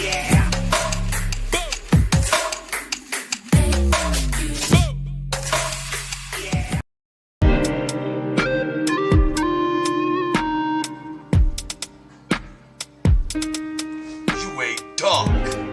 You a dog.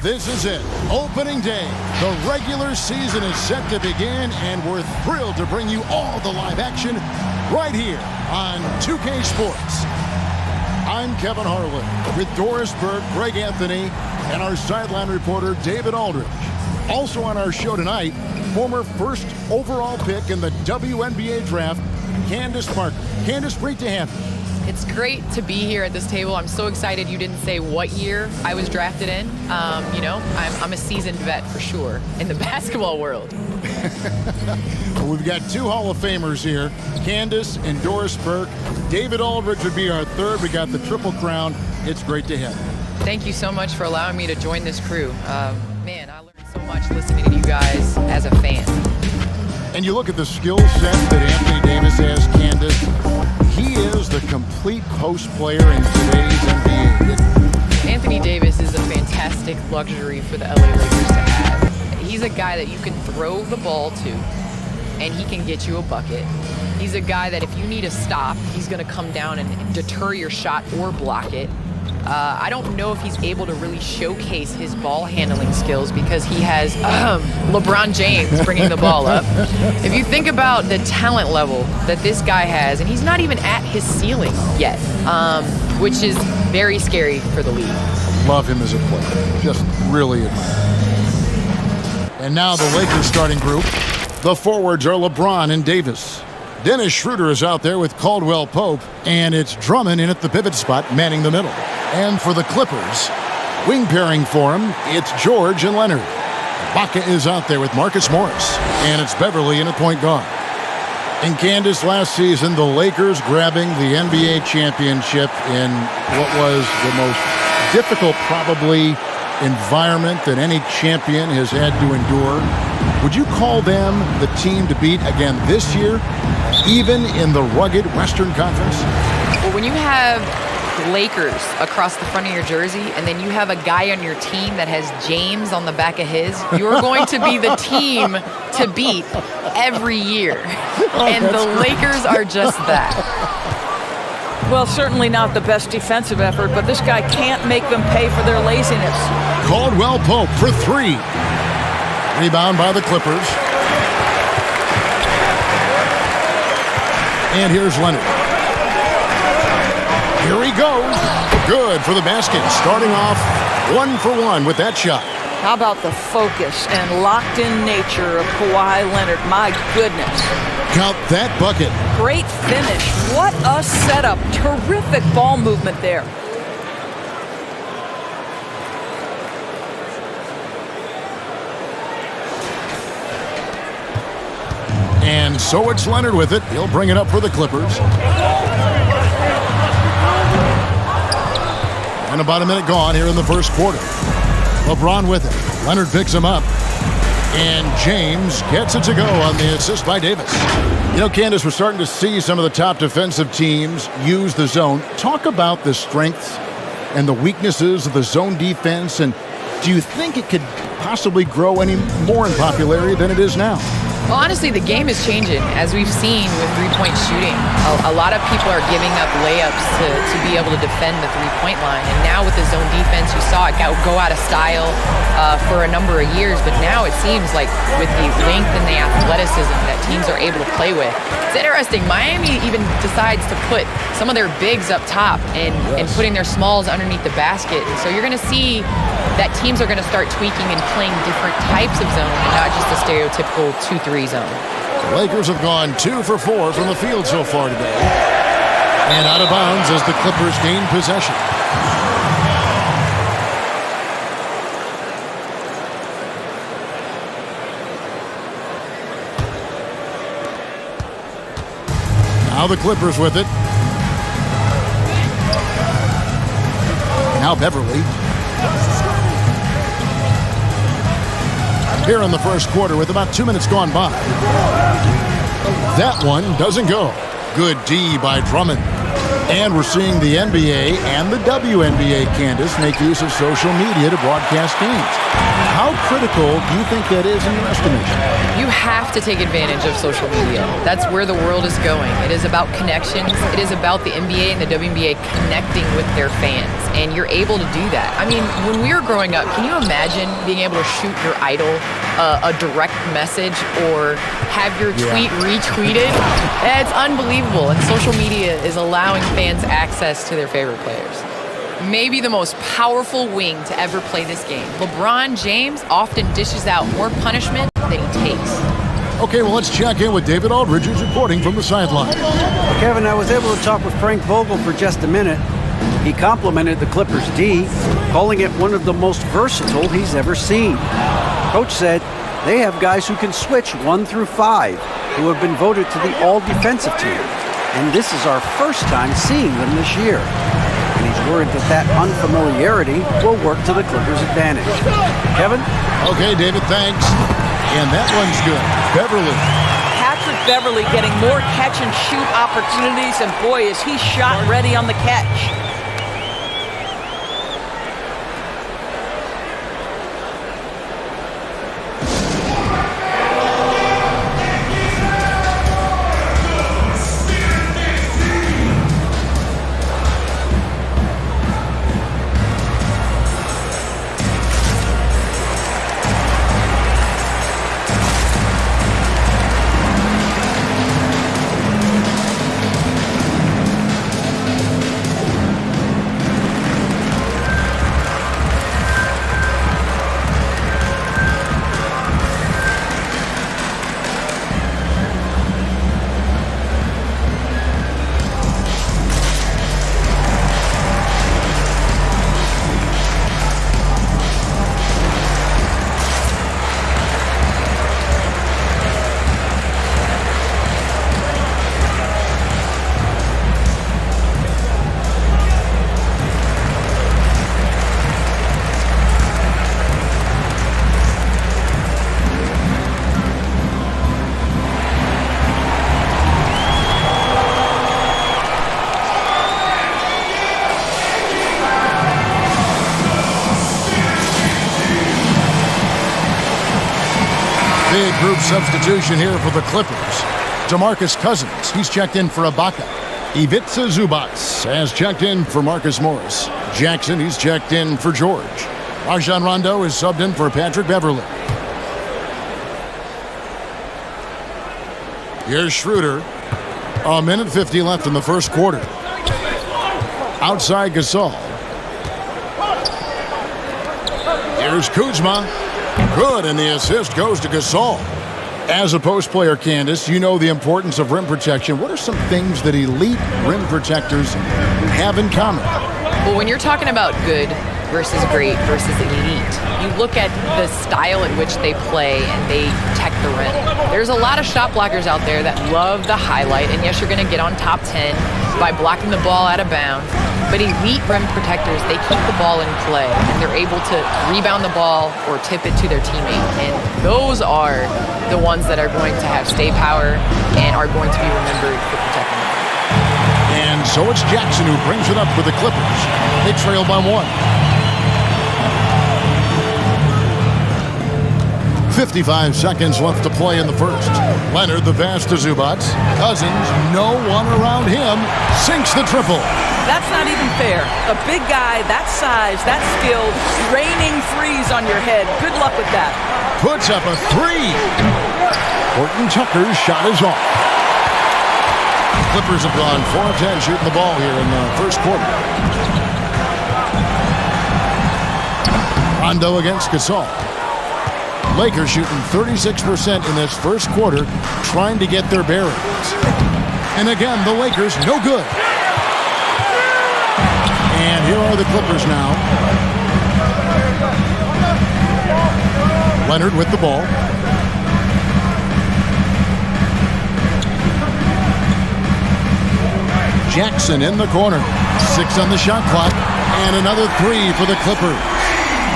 This is it, opening day. The regular season is set to begin, and we're thrilled to bring you all the live action right here on 2K Sports. I'm Kevin Harlan with Doris Burke, Greg Anthony, and our sideline reporter, David Aldridge. Also on our show tonight, former first overall pick in the WNBA draft, Candace Parker. Candace, great to have you. It's great to be here at this table. I'm so excited you didn't say what year I was drafted in. You know, I'm a seasoned vet for sure in the basketball world. Well, we've got two Hall of Famers here, Candace and Doris Burke. David Aldridge would be our third. We got the Triple Crown. It's great to have you. Thank you so much for allowing me to join this crew. Man, I learned so much listening to you guys as a fan. And you look at the skill set that Anthony Davis has, Candace. He is the complete post player in today's NBA. Anthony Davis is a fantastic luxury for the LA Lakers to have. He's a guy that you can throw the ball to, and he can get you a bucket. He's a guy that if you need a stop, he's going to come down and deter your shot or block it. I don't know if he's able to really showcase his ball handling skills because he has LeBron James bringing the ball up. If you think about the talent level that this guy has, and he's not even at his ceiling yet, which is very scary for the league. Love him as a player. Just really admire him. And now the Lakers starting group. The forwards are LeBron and Davis. Dennis Schroeder is out there with Caldwell Pope, and it's Drummond in at the pivot spot, manning the middle. And for the Clippers, wing pairing for him, it's George and Leonard. Baca is out there with Marcus Morris, and it's Beverly in at point guard. In Candace, last season, the Lakers grabbing the NBA championship in what was the most difficult, probably, environment that any champion has had to endure. Would you call them the team to beat again this year, even in the rugged Western Conference? Well, when you have Lakers across the front of your jersey, and then you have a guy on your team that has James on the back of his, you're going to be the team to beat every year. And the Lakers are just that. Well, certainly not the best defensive effort, but this guy can't make them pay for their laziness. Caldwell Pope for three. Rebound by the Clippers. And here's Leonard. Here he goes. Good for the basket. Starting off 1 for 1 with that shot. How about the focus and locked-in nature of Kawhi Leonard? My goodness. Count that bucket. Great finish. What a setup. Terrific ball movement there. And so it's Leonard with it. He'll bring it up for the Clippers. And about a minute gone here in the first quarter. LeBron with it. Leonard picks him up. And James gets it to go on the assist by Davis. You know, Candace, we're starting to see some of the top defensive teams use the zone. Talk about the strengths and the weaknesses of the zone defense. And do you think it could possibly grow any more in popularity than it is now? Well, honestly, the game is changing, as we've seen with three-point shooting. A lot of people are giving up layups to be able to defend the three-point line. And now with the zone defense, you saw it go out of style for a number of years. But now it seems like with the length and the athleticism that teams are able to play with, it's interesting. Miami even decides to put some of their bigs up top and putting their smalls underneath the basket. And so you're going to see that teams are going to start tweaking and playing different types of zone and not just the stereotypical 2-3 zone. The Lakers have gone 2 for 4 from the field so far today. And out of bounds as the Clippers gain possession. Now the Clippers with it. Now Beverly. Here in the first quarter with about 2 minutes gone by. That one doesn't go. Good D by Drummond. And we're seeing the NBA and the WNBA, Candace, make use of social media to broadcast games. How critical do you think that is in your estimation? You have to take advantage of social media. That's where the world is going. It is about connections. It is about the NBA and the WNBA connecting with their fans. And you're able to do that. I mean, when we were growing up, can you imagine being able to shoot your idol a direct message or have your tweet retweeted? It's unbelievable. And social media is allowing fans access to their favorite players. Maybe the most powerful wing to ever play this game. LeBron James often dishes out more punishment than he takes. Okay, well, let's check in with David Aldridge, who's reporting from the sideline. Kevin, I was able to talk with Frank Vogel for just a minute. He complimented the Clippers' D, calling it one of the most versatile he's ever seen. Coach said they have guys who can switch 1 through 5, who have been voted to the all-defensive team. And this is our first time seeing them this year. And he's worried that that unfamiliarity will work to the Clippers' advantage. Kevin? Okay, David, thanks. And that one's good. Beverly. Patrick Beverly getting more catch-and-shoot opportunities, and boy, is he shot ready on the catch. Big group substitution here for the Clippers. DeMarcus Cousins, he's checked in for Ibaka. Ivica Zubac has checked in for Marcus Morris. Jackson, he's checked in for George. Rajon Rondo is subbed in for Patrick Beverly. Here's Schroeder. 1:50 left in the first quarter. Outside Gasol. Here's Kuzma. Good, and the assist goes to Gasol. As a post player, Candace, you know the importance of rim protection. What are some things that elite rim protectors have in common? Well, when you're talking about good versus great versus elite, you look at the style in which they play and they protect the rim. There's a lot of shot blockers out there that love the highlight, and yes, you're going to get on top 10 by blocking the ball out of bounds. But elite rim protectors, they keep the ball in play, and they're able to rebound the ball or tip it to their teammate. And those are the ones that are going to have stay power and are going to be remembered for protecting them. And so it's Jackson who brings it up for the Clippers. They trail by 1. 55 seconds left to play in the first. Leonard, the pass to Zubac. Cousins, no one around him, sinks the triple. That's not even fair. A big guy, that size, that skilled, raining threes on your head. Good luck with that. Puts up a 3. Horton Tucker's shot is off. Clippers have gone 4 of 10 shooting the ball here in the first quarter. Rondo against Gasol. Lakers shooting 36% in this first quarter, trying to get their bearings. And again, the Lakers no good. And here are the Clippers now. Leonard with the ball. Jackson in the corner. 6 on the shot clock. And another 3 for the Clippers.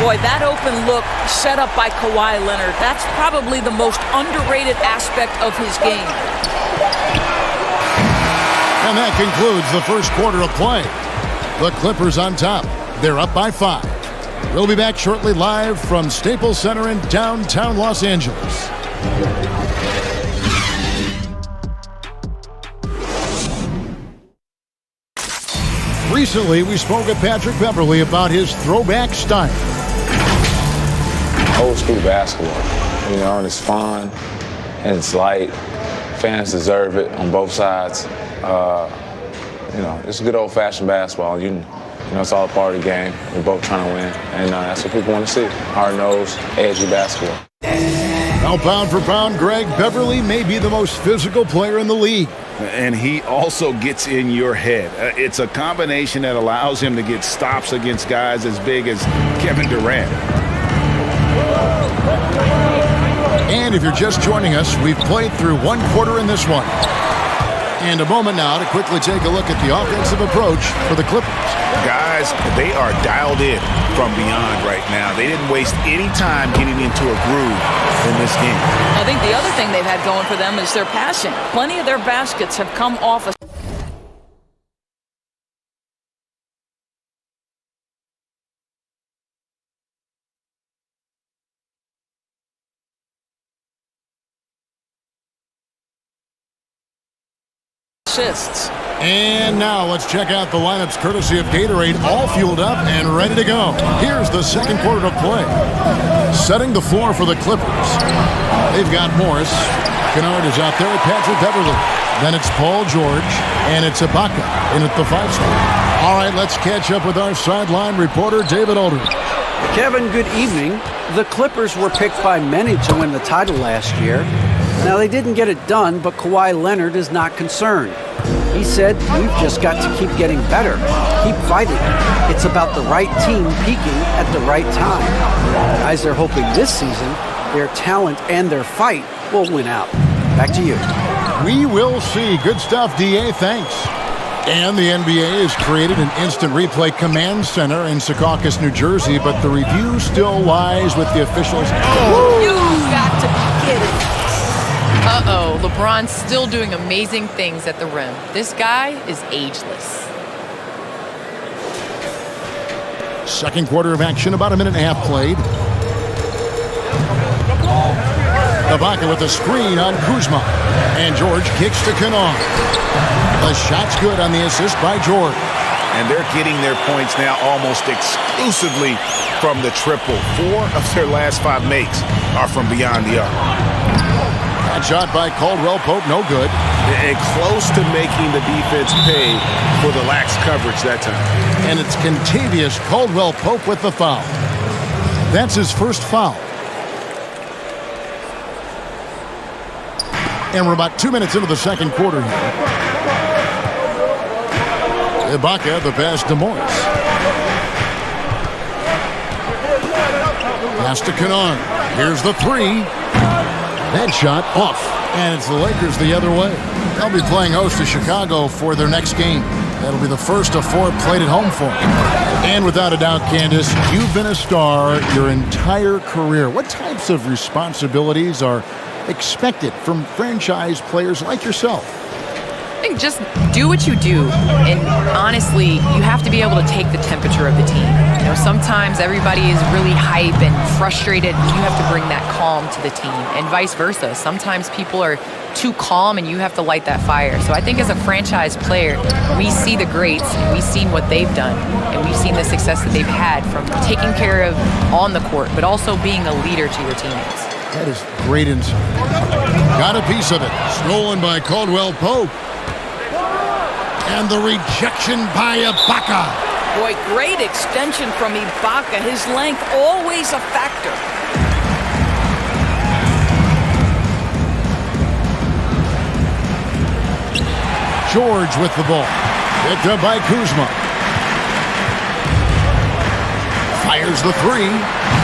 Boy, that open look set up by Kawhi Leonard, that's probably the most underrated aspect of his game. And that concludes the first quarter of play. The Clippers on top. They're up by 5. We'll be back shortly live from Staples Center in downtown Los Angeles. Recently, we spoke with Patrick Beverly about his throwback style. Old school basketball, you know, and it's fun and it's light. Fans deserve it on both sides. You know, it's good old-fashioned basketball. You know, it's all part of the game. We're both trying to win, and that's what people want to see. Hard-nosed, edgy basketball. Now, pound for pound, Greg, Beverly may be the most physical player in the league. and he also gets in your head. It's a combination that allows him to get stops against guys as big as Kevin Durant. And if you're just joining us, we've played through one quarter in this one. And a moment now to quickly take a look at the offensive approach for the Clippers. Guys, they are dialed in from beyond right now. They didn't waste any time getting into a groove in this game. I think the other thing they've had going for them is their passing. Plenty of their baskets have come off a assists. And now let's check out the lineups courtesy of Gatorade, all fueled up and ready to go. Here's the second quarter of play. Setting the floor for the Clippers. They've got Morris. Kennard is out there with Patrick Beverly. Then it's Paul George, and it's Ibaka in at the 5 spot. All right, let's catch up with our sideline reporter, David Aldridge. Kevin, good evening. The Clippers were picked by many to win the title last year. Now, they didn't get it done, but Kawhi Leonard is not concerned. He said, we've just got to keep getting better, keep fighting. It's about the right team peaking at the right time. Guys are hoping this season their talent and their fight will win out. Back to you. We will see. Good stuff, DA. Thanks. And the NBA has created an instant replay command center in Secaucus, New Jersey, but the review still lies with the officials. You've got to be kidding. Uh-oh, LeBron's still doing amazing things at the rim. This guy is ageless. Second quarter of action, about a minute and a half played. Ibaka with a screen on Kuzma. And George kicks to Kennard. The shot's good on the assist by George. And they're getting their points now almost exclusively from the triple. 4 of their last 5 makes are from beyond the arc. That shot by Caldwell Pope, no good. And close to making the defense pay for the lax coverage that time. And it's Contavious Caldwell Pope with the foul. That's his first foul. And we're about 2 minutes into the second quarter here. Ibaka, the pass to Morris. Pass to Kennard. Here's the 3. That shot off. And it's the Lakers the other way. They'll be playing host to Chicago for their next game. That'll be the first of 4 played at home for them. And without a doubt, Candace, you've been a star your entire career. What types of responsibilities are expected from franchise players like yourself? I think just do what you do, and honestly, you have to be able to take the temperature of the team. You know, sometimes everybody is really hype and frustrated, and you have to bring that calm to the team, and vice versa. Sometimes people are too calm, and you have to light that fire. So I think as a franchise player, we see the greats, and we've seen what they've done, and we've seen the success that they've had from taking care of on the court, but also being a leader to your teammates. That is great insight. Got a piece of it. Stolen by Caldwell Pope. And the rejection by Ibaka. Boy, great extension from Ibaka. His length always a factor. George with the ball. Picked up by Kuzma. Fires the 3.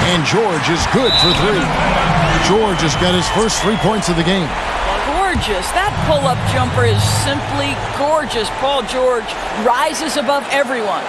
And George is good for 3. George has got his first 3 points of the game. Gorgeous. That pull-up jumper is simply gorgeous. Paul George rises above everyone.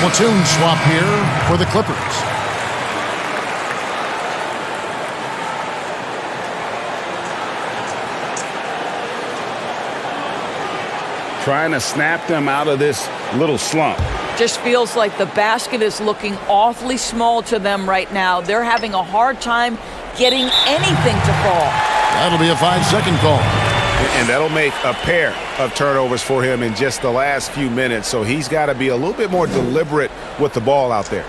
Platoon swap here for the Clippers. Trying to snap them out of this little slump. Just feels like the basket is looking awfully small to them right now. They're having a hard time getting anything to fall. That'll be a 5-second call. And that'll make a pair of turnovers for him in just the last few minutes. So he's got to be a little bit more deliberate with the ball out there.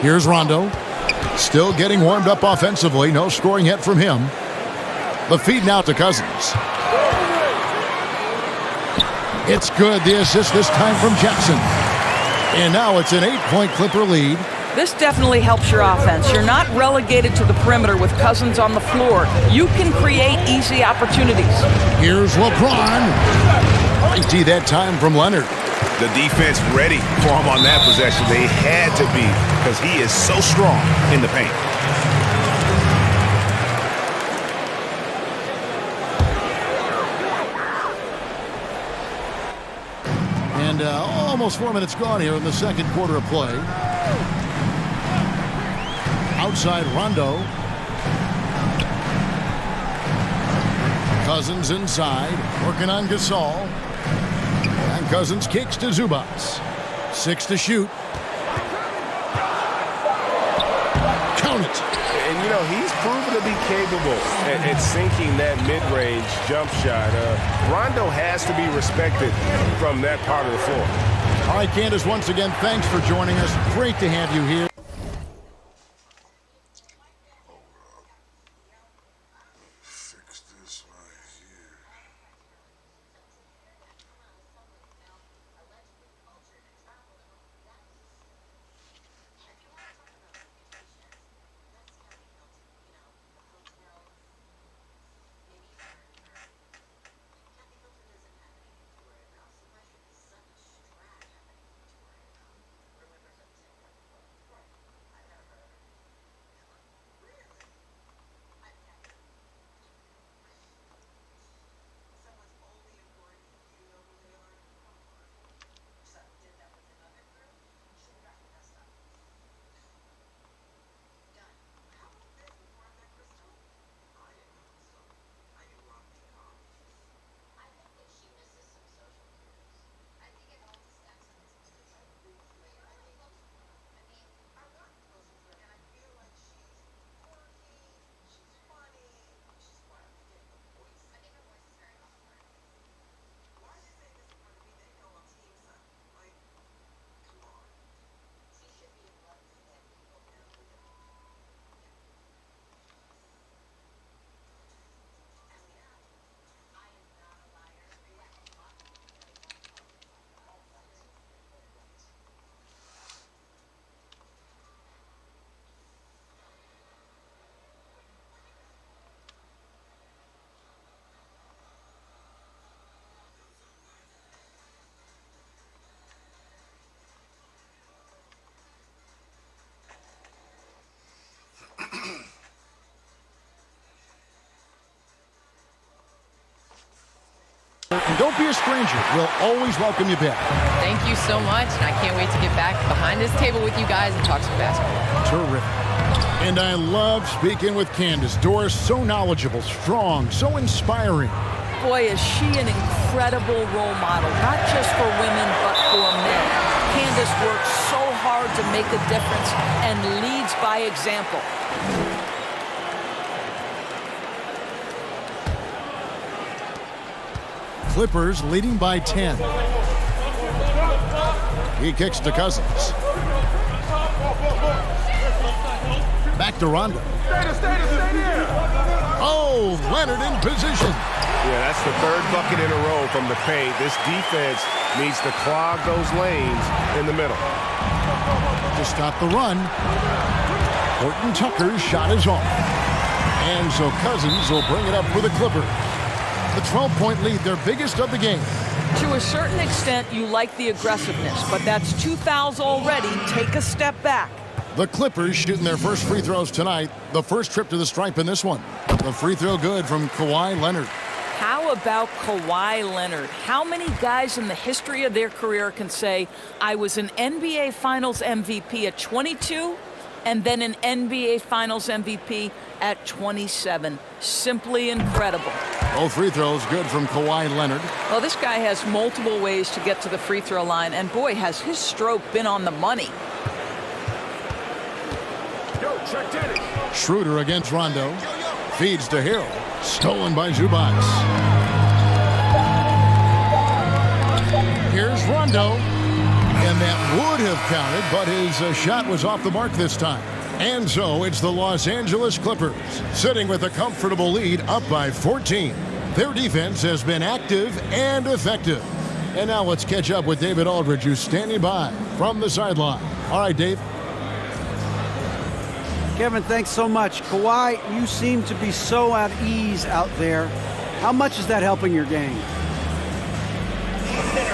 Here's Rondo. Still getting warmed up offensively. No scoring yet from him. The feed now to Cousins. It's good. The assist this time from Jackson. And now it's an 8-point Clipper lead. This definitely helps your offense. You're not relegated to the perimeter with Cousins on the floor. You can create easy opportunities. Here's LeBron. Empty that time from Leonard. The defense ready for him on that possession. They had to be, because he is so strong in the paint. And almost 4 minutes gone here in the second quarter of play. Outside Rondo. Cousins inside, working on Gasol. And Cousins kicks to Zubats. 6 to shoot. Count it. And, you know, he's proven to be capable at sinking that mid-range jump shot. Rondo has to be respected from that part of the floor. All right, Candace, once again, thanks for joining us. Great to have you here. Fix this right here. And don't be a stranger. We'll always welcome you back. Thank you so much, and I can't wait to get back behind this table with you guys and talk some basketball. Terrific. And I love speaking with Candace. Doris, so knowledgeable, strong, so inspiring. Boy, is she an incredible role model, not just for women, but for men. Candace works so hard to make a difference and leads by example. Clippers leading by 10. He kicks to Cousins. Back to Rondo. Oh, Leonard in position. Yeah, that's the third bucket in a row from the paint. This defense needs to clog those lanes in the middle. To stop the run, Horton Tucker's shot is off. And so Cousins will bring it up for the Clippers. The 12-point lead, their biggest of the game. To a certain extent, you like the aggressiveness, but that's 2 fouls already. Take a step back. The Clippers shooting their first free throws tonight. The first trip to the stripe in this one. The free throw good from Kawhi Leonard. How about Kawhi Leonard? How many guys in the history of their career can say, I was an NBA Finals MVP at 22 and then an NBA Finals MVP at 27? Simply incredible. Both free throws good from Kawhi Leonard. Well, this guy has multiple ways to get to the free throw line, and boy, has his stroke been on the money. Schroeder against Rondo. Feeds to Hill. Stolen by Zubac. Here's Rondo. And that would have counted, but his shot was off the mark this time. And so it's the Los Angeles Clippers sitting with a comfortable lead up by 14. Their defense has been active and effective. And now let's catch up with David Aldridge, who's standing by from the sideline. All right, Dave. Kevin, thanks so much. Kawhi, you seem to be so at ease out there. How much is that helping your game?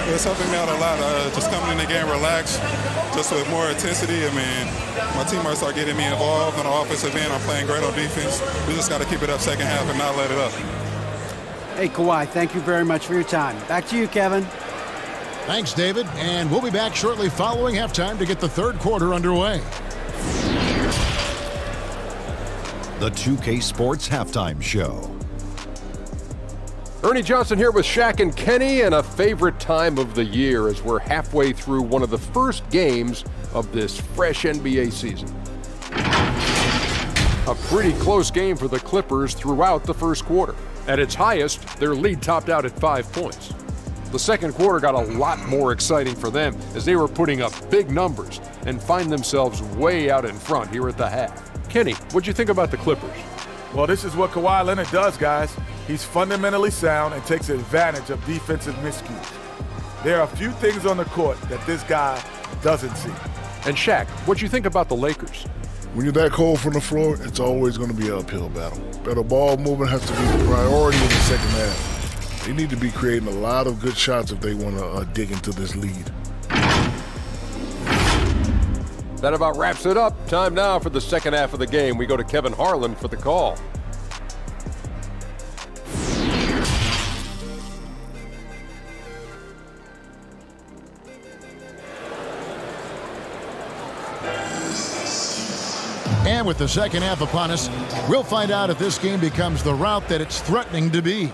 It's helping me out a lot. Just coming in the game relaxed, just with more intensity. I mean, my teammates are getting me involved on the offensive end. I'm playing great on defense. We just got to keep it up second half and not let it up. Hey, Kawhi, thank you very much for your time. Back to you, Kevin. Thanks, David. And we'll be back shortly following halftime to get the third quarter underway. The 2K Sports Halftime Show. Ernie Johnson here with Shaq and Kenny, and a favorite time of the year as we're halfway through one of the first games of this fresh NBA season. A pretty close game for the Clippers throughout the first quarter. At its highest, their lead topped out at 5 points. The second quarter got a lot more exciting for them as they were putting up big numbers and find themselves way out in front here at the half. Kenny, what'd you think about the Clippers? Well, this is what Kawhi Leonard does, guys. He's fundamentally sound and takes advantage of defensive miscues. There are a few things on the court that this guy doesn't see. And Shaq, what'd you think about the Lakers? When you're that cold from the floor, it's always going to be an uphill battle. Better ball movement has to be the priority in the second half. They need to be creating a lot of good shots if they want to dig into this lead. That about wraps it up. Time now for the second half of the game. We go to Kevin Harlan for the call. And with the second half upon us, we'll find out if this game becomes the route that it's threatening to be.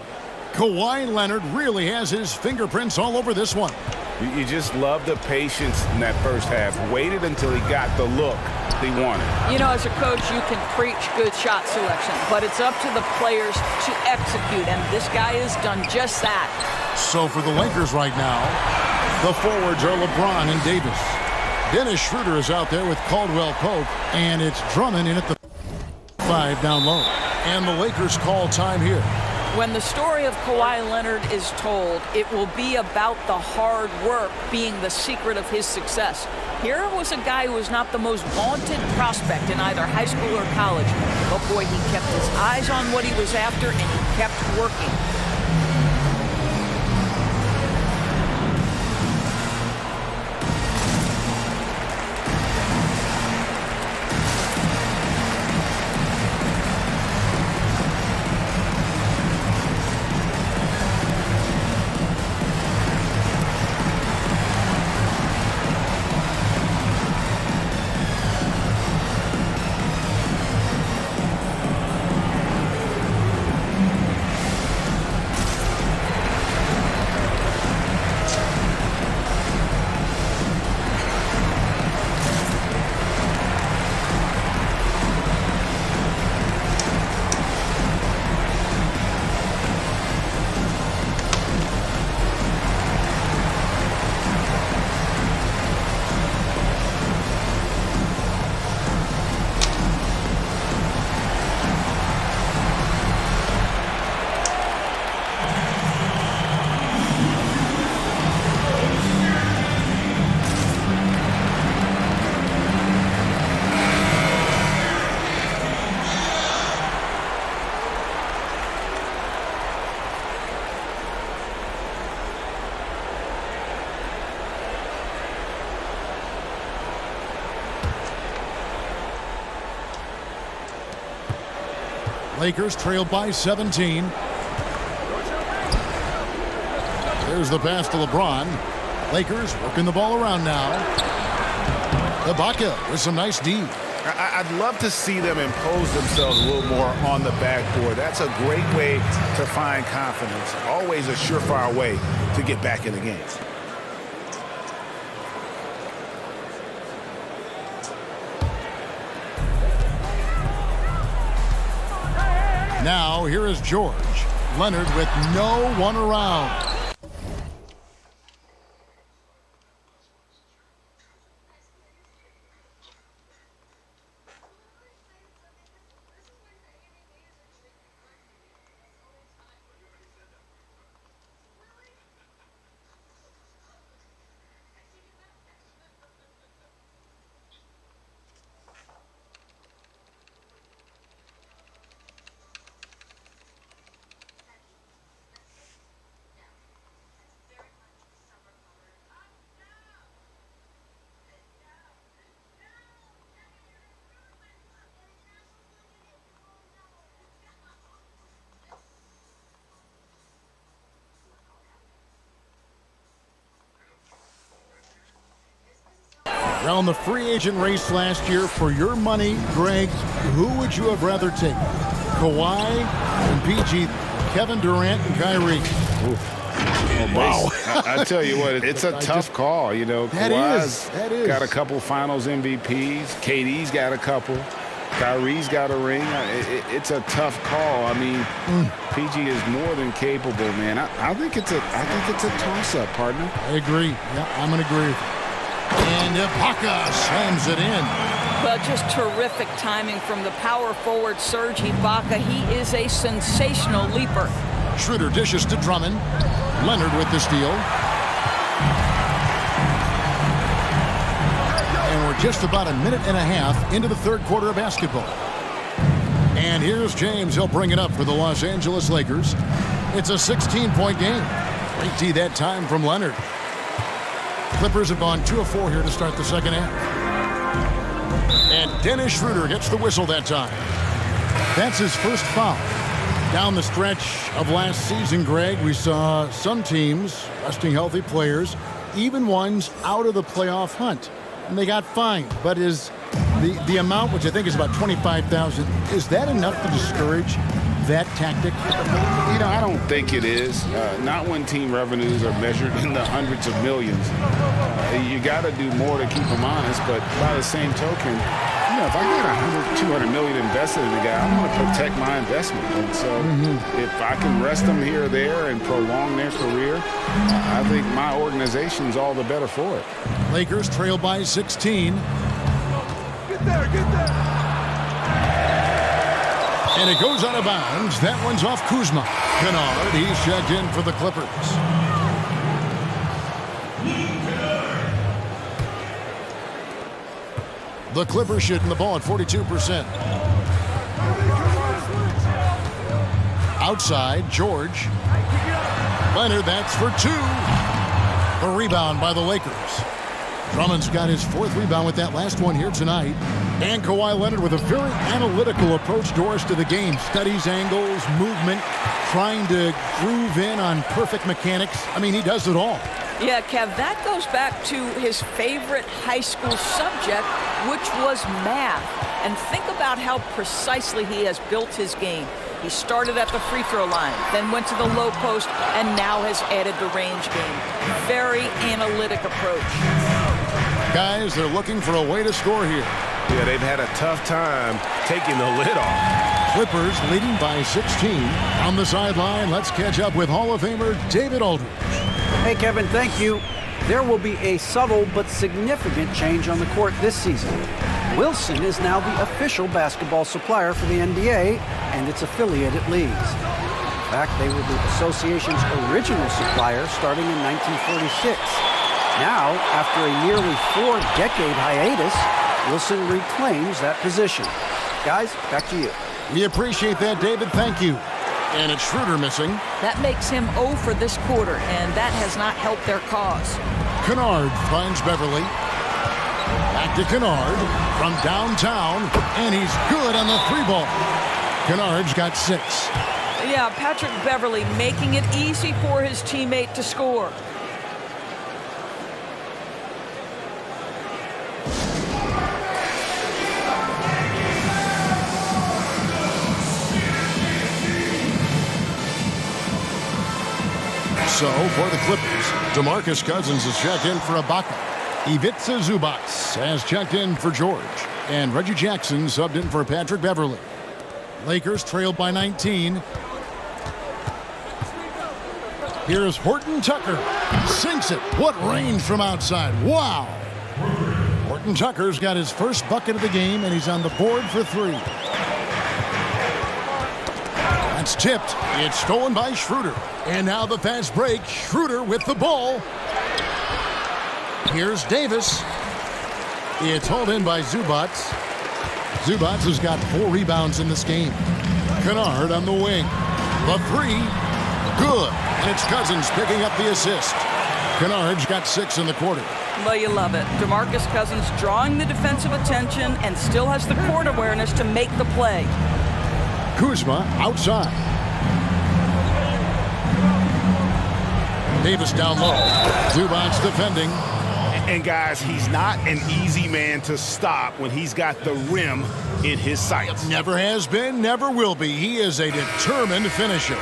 Kawhi Leonard really has his fingerprints all over this one. You just love the patience in that first half. Waited until he got the look he wanted. You know, as a coach, you can preach good shot selection, but it's up to the players to execute, and this guy has done just that. So for the Lakers right now, the forwards are LeBron and Davis. Dennis Schroeder is out there with Caldwell Pope, and it's Drummond in at the 5 down low. And the Lakers call time here. When the story of Kawhi Leonard is told, it will be about the hard work being the secret of his success. Here was a guy who was not the most vaunted prospect in either high school or college. But boy, he kept his eyes on what he was after, and he kept working. Lakers trailed by 17. There's the pass to LeBron. Lakers working the ball around now. Ibaka with some nice D. I'd love to see them impose themselves a little more on the backboard. That's a great way to find confidence. Always a surefire way to get back in the game. Now here is George. Leonard with no one around. Around the free agent race last year, for your money, Greg, who would you have rather taken? Kawhi and PG, Kevin Durant and Kyrie. Oh, wow. I tell you what, it's a tough call. You know, Kawhi's got a couple finals MVPs. KD's got a couple. Kyrie's got a ring. It's a tough call. I mean, PG is more than capable, man. I think it's a toss-up, partner. I agree. Yeah, I'm going to agree with you. And Ibaka slams it in. Well, just terrific timing from the power forward Serge Ibaka. He is a sensational leaper. Schroeder dishes to Drummond. Leonard with the steal. And we're just about a minute and a half into the third quarter of basketball. And here's James. He'll bring it up for the Los Angeles Lakers. It's a 16-point game. Great D that time from Leonard. Clippers have gone 2 of 4 here to start the second half. And Dennis Schroeder gets the whistle that time. That's his first foul. Down the stretch of last season, Greg, we saw some teams resting healthy players, even ones out of the playoff hunt. And they got fined. But is the amount, which I think is about $25,000, is that enough to discourage that tactic? You know, I don't think it is. Not when team revenues are measured in the hundreds of millions. You got to do more to keep them honest, but by the same token, you know, if I got $200 million invested in a guy, I want to protect my investment. And so if I can rest them here or there and prolong their career, I think my organization's all the better for it. Lakers trail by 16. Get there. And it goes out of bounds. That one's off Kuzma. Kennard, he's checked in for the Clippers. The Clippers shooting the ball at 42%. Outside, George. Leonard, that's for 2. A rebound by the Lakers. Drummond's got his 4th rebound with that last one here tonight. And Kawhi Leonard with a very analytical approach, Doris, to the game. Studies angles, movement, trying to groove in on perfect mechanics. I mean, he does it all. Yeah, Kev, that goes back to his favorite high school subject, which was math. And think about how precisely he has built his game. He started at the free throw line, then went to the low post, and now has added the range game. Very analytic approach. Guys, they're looking for a way to score here. Yeah, they've had a tough time taking the lid off. Clippers leading by 16. On the sideline, let's catch up with Hall of Famer David Aldridge. Hey, Kevin, thank you. There will be a subtle but significant change on the court this season. Wilson is now the official basketball supplier for the NBA and its affiliated leagues. In fact, they were the association's original supplier starting in 1946. Now, after a nearly 4-decade hiatus, Wilson reclaims that position. Guys, back to you. We appreciate that, David. Thank you. And it's Schroeder missing. That makes him 0 for this quarter, and that has not helped their cause. Kennard finds Beverly. Back to Kennard from downtown, and he's good on the 3 ball. Kennard's got 6. Yeah, Patrick Beverly making it easy for his teammate to score. So, for the Clippers, DeMarcus Cousins is checked in for Ibaka. Ivica Zubac has checked in for George. And Reggie Jackson subbed in for Patrick Beverly. Lakers trailed by 19. Here's Horton Tucker. Sinks it. What range from outside. Wow. Horton Tucker's got his first bucket of the game, and he's on the board for 3. That's tipped. It's stolen by Schroeder. And now the fast break. Schroeder with the ball. Here's Davis. It's hauled in by Zubac. Zubac has got 4 rebounds in this game. Kennard on the wing. The 3. Good. And it's Cousins picking up the assist. Kennard's got 6 in the quarter. Well, you love it. DeMarcus Cousins drawing the defensive attention and still has the court awareness to make the play. Kuzma outside. Davis down low. Zubac defending. And guys, he's not an easy man to stop when he's got the rim in his sights. Never has been, never will be. He is a determined finisher.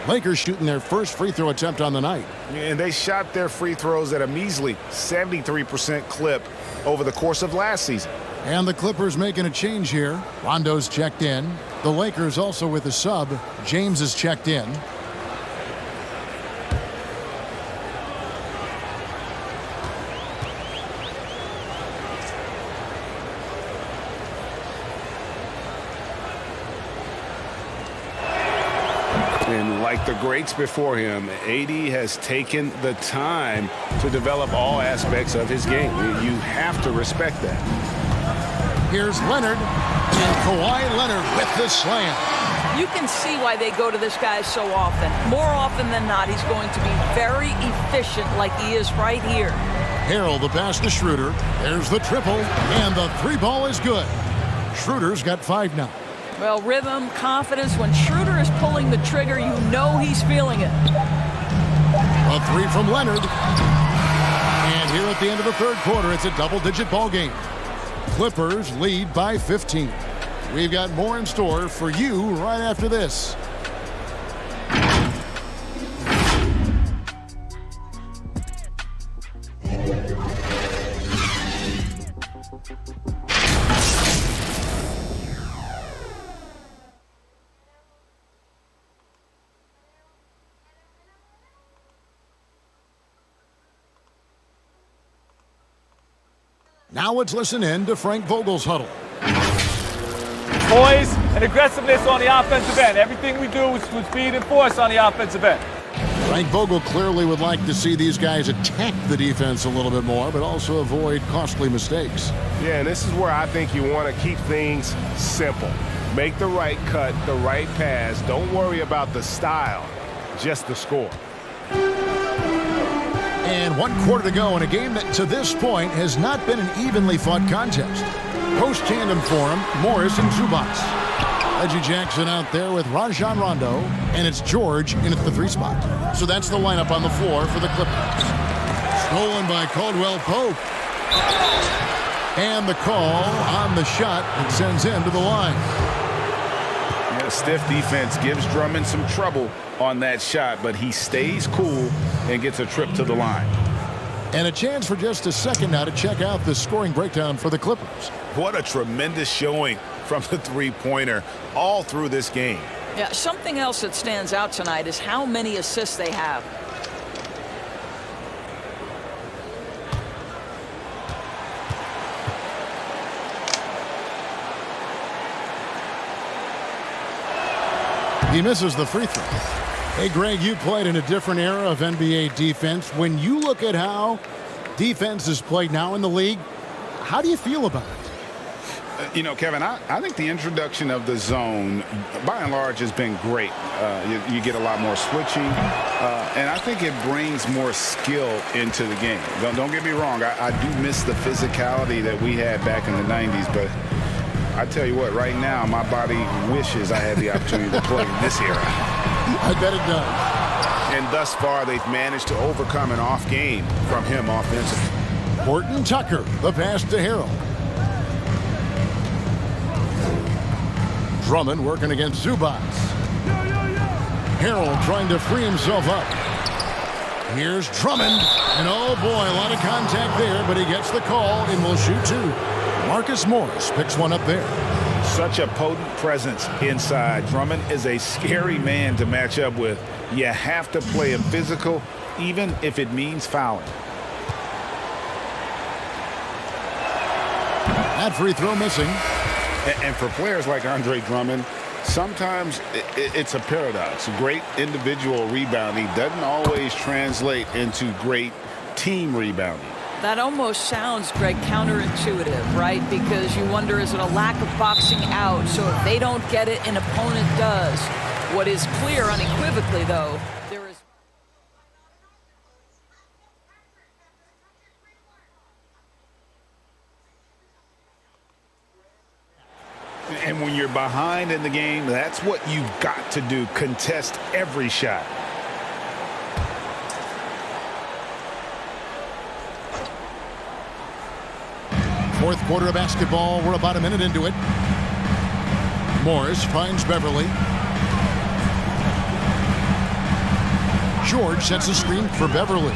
Lakers shooting their first free throw attempt on the night. And they shot their free throws at a measly 73% clip over the course of last season. And the Clippers making a change here. Rondo's checked in. The Lakers also with a sub. James is checked in. And like the greats before him, AD has taken the time to develop all aspects of his game. You have to respect that. Here's Leonard, and Kawhi Leonard with the slam. You can see why they go to this guy so often. More often than not, he's going to be very efficient like he is right here. Harrell the pass to Schroeder. There's the triple, and the 3 ball is good. Schroeder's got 5 now. Well, rhythm, confidence. When Schroeder is pulling the trigger, you know he's feeling it. A 3 from Leonard. And here at the end of the third quarter, it's a double-digit ball game. Clippers lead by 15. We've got more in store for you right after this. Now let's listen in to Frank Vogel's huddle. Poise and aggressiveness on the offensive end. Everything we do is with speed and force on the offensive end. Frank Vogel clearly would like to see these guys attack the defense a little bit more, but also avoid costly mistakes. Yeah, and this is where I think you want to keep things simple. Make the right cut, the right pass. Don't worry about the style, just the score. And 1 quarter to go in a game that to this point has not been an evenly fought contest. Post tandem for him, Morris and Zubac. Reggie Jackson out there with Rajon Rondo, and it's George in at the 3 spot. So that's the lineup on the floor for the Clippers. Stolen by Caldwell Pope. And the call on the shot that sends him to the line. Yeah, stiff defense gives Drummond some trouble on that shot, but he stays cool and gets a trip to the line. And a chance for just a second now to check out the scoring breakdown for the Clippers. What a tremendous showing from the three-pointer all through this game. Yeah, something else that stands out tonight is how many assists they have. He misses the free throw. Hey, Greg, you played in a different era of NBA defense. When you look at how defense is played now in the league, how do you feel about it? You know, Kevin, I think the introduction of the zone, by and large, has been great. You get a lot more switching, and I think it brings more skill into the game. Don't get me wrong. I do miss the physicality that we had back in the 90s, but I tell you what, right now, my body wishes I had the opportunity to play in this era. I bet it does. And thus far, they've managed to overcome an off game from him offensively. Horton Tucker, the pass to Harold. Drummond working against Zubats. Harold trying to free himself up. Here's Drummond. And oh boy, a lot of contact there, but he gets the call and will shoot two. Marcus Morris picks one up there. Such a potent presence inside. Drummond is a scary man to match up with. You have to play him physical, even if it means fouling. That free throw missing. And for players like Andre Drummond, sometimes it's a paradox. Great individual rebounding doesn't always translate into great team rebounding. That almost sounds, Greg, counterintuitive, right? Because you wonder, is it a lack of boxing out? So if they don't get it, an opponent does. What is clear unequivocally, though, there is... And when you're behind in the game, that's what you've got to do. Contest every shot. Fourth quarter of basketball. We're about a minute into it. Morris finds Beverly. George sets a screen for Beverly.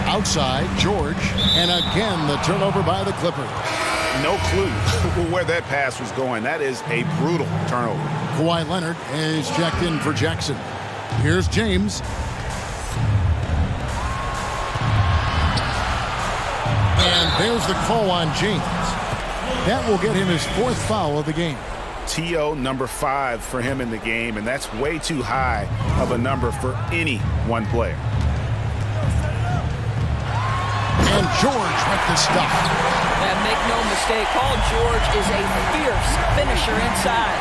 Outside, George. And again, the turnover by the Clippers. No clue where that pass was going. That is a brutal turnover. Kawhi Leonard is checked in for Jackson. Here's James. And there's the call on James. That will get him his fourth foul of the game. TO number 5 for him in the game, and that's way too high of a number for any one player. And George with the stuff. And make no mistake, Paul George is a fierce finisher inside.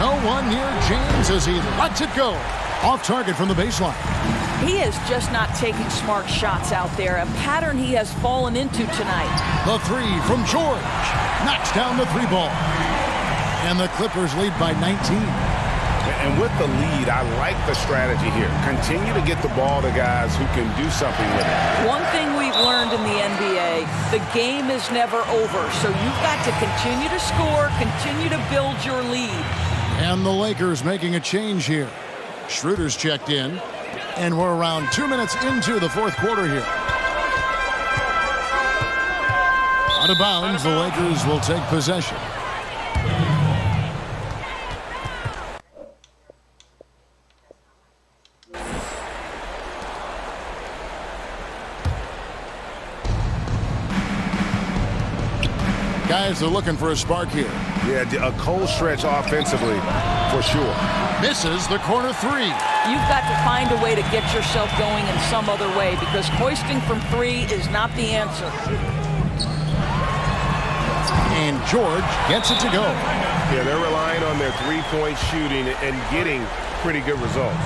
No one near James as he lets it go. Off target from the baseline. He is just not taking smart shots out there, a pattern he has fallen into tonight. The three from George. Knocks down the three ball. And the Clippers lead by 19. And with the lead, I like the strategy here. Continue to get the ball to guys who can do something with it. One thing we've learned in the NBA, the game is never over. So you've got to continue to score, continue to build your lead. And the Lakers making a change here. Schroeder's checked in. And we're around 2 minutes into the fourth quarter here. Out of bounds, the Lakers will take possession. Guys are looking for a spark here. Yeah, a cold stretch offensively, for sure. Misses the corner three. You've got to find a way to get yourself going in some other way, because hoisting from three is not the answer. And George gets it to go. Yeah, they're relying on their three-point shooting and getting pretty good results.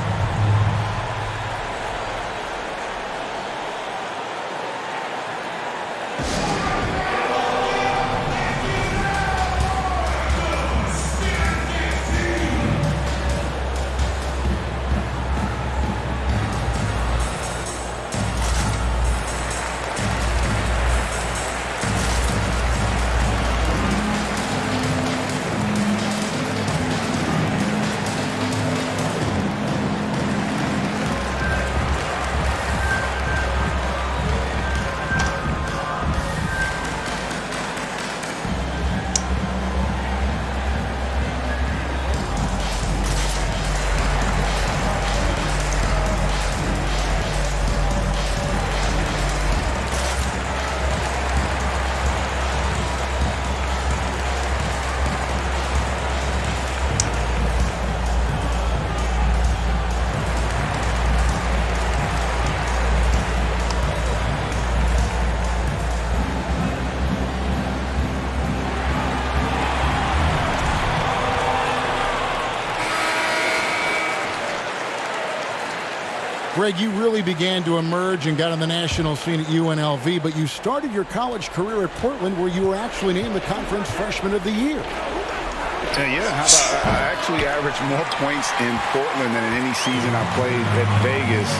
Greg, you really began to emerge and got on the national scene at UNLV, but you started your college career at Portland, where you were actually named the Conference Freshman of the Year. Yeah, how about I actually averaged more points in Portland than in any season I played at Vegas.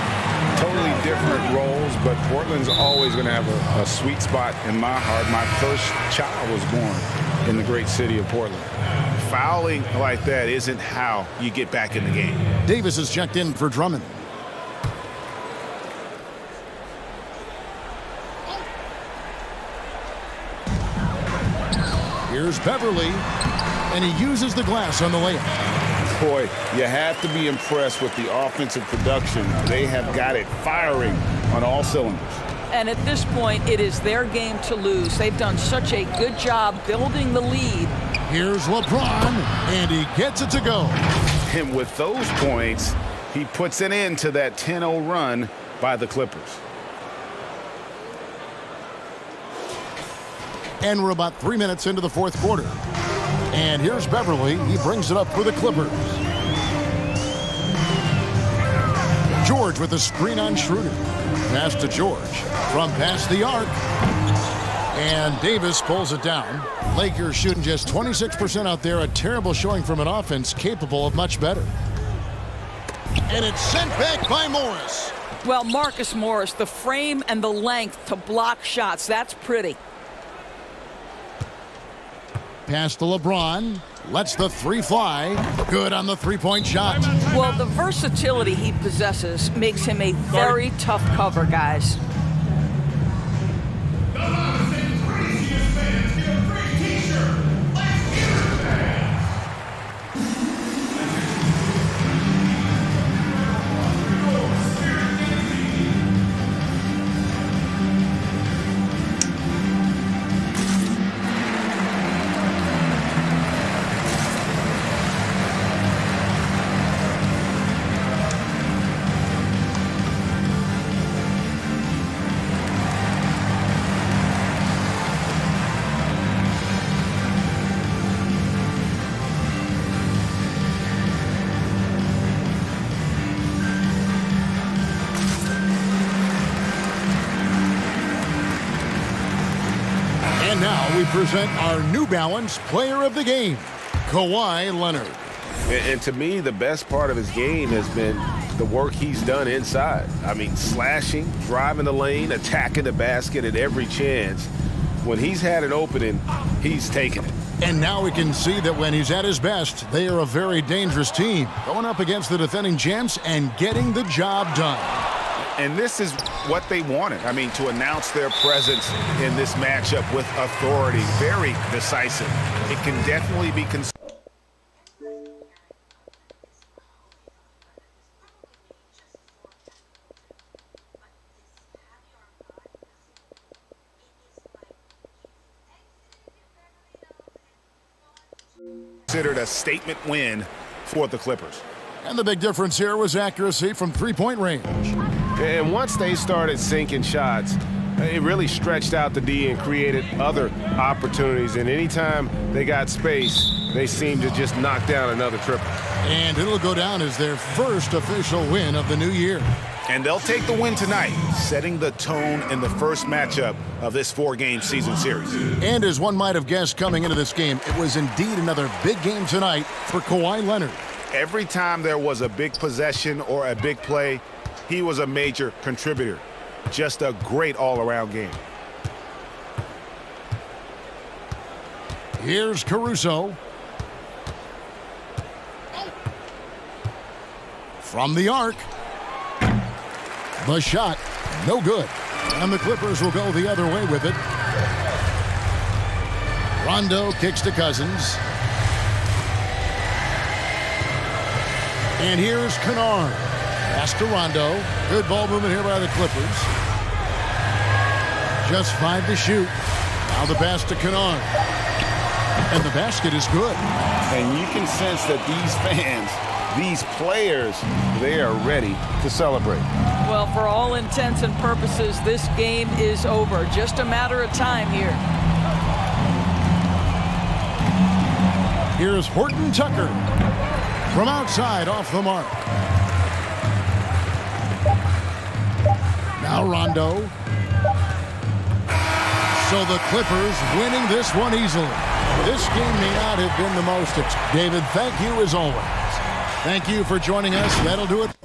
Totally different roles, but Portland's always going to have a sweet spot in my heart. My first child was born in the great city of Portland. Fouling like that isn't how you get back in the game. Davis is checked in for Drummond. Here's Beverly, and he uses the glass on the layup. Boy, you have to be impressed with the offensive production. They have got it firing on all cylinders. And at this point, it is their game to lose. They've done such a good job building the lead. Here's LeBron, and he gets it to go. And with those points, he puts an end to that 10-0 run by the Clippers. And we're about 3 minutes into the fourth quarter. And here's Beverly. He brings it up for the Clippers. George with a screen on Schroeder. Pass to George from past the arc. And Davis pulls it down. Lakers shooting just 26% out there. A terrible showing from an offense capable of much better. And it's sent back by Morris. Well, Marcus Morris, the frame and the length to block shots. That's pretty. Pass to LeBron. Lets the three fly. Good on the three-point shot. Well, the versatility he possesses makes him a very tough cover, guys. And now we present our New Balance Player of the Game, Kawhi Leonard. And to me, the best part of his game has been the work he's done inside. I mean, slashing, driving the lane, attacking the basket at every chance. When he's had an opening, he's taken it. And now we can see that when he's at his best, they are a very dangerous team, going up against the defending champs and getting the job done. And this is what they wanted. I mean, to announce their presence in this matchup with authority, very decisive. It can definitely be considered a statement win for the Clippers. And the big difference here was accuracy from three-point range. And once they started sinking shots, it really stretched out the D and created other opportunities. And anytime they got space, they seemed to just knock down another triple. And it'll go down as their first official win of the new year. And they'll take the win tonight, setting the tone in the first matchup of this four-game season series. And as one might have guessed coming into this game, it was indeed another big game tonight for Kawhi Leonard. Every time there was a big possession or a big play, he was a major contributor. Just a great all-around game. Here's Caruso. From the arc. The shot, no good. And the Clippers will go the other way with it. Rondo kicks to Cousins. And here's Kennard. Pass to Rondo. Good ball movement here by the Clippers. Just 5 to shoot. Now the pass to Kennard. And the basket is good. And you can sense that these fans, these players, they are ready to celebrate. Well, for all intents and purposes, this game is over. Just a matter of time here. Here's Horton Tucker. From outside, off the mark. Now Rondo. So the Clippers winning this one easily. This game may not have been the most. David, thank you as always. Thank you for joining us. That'll do it.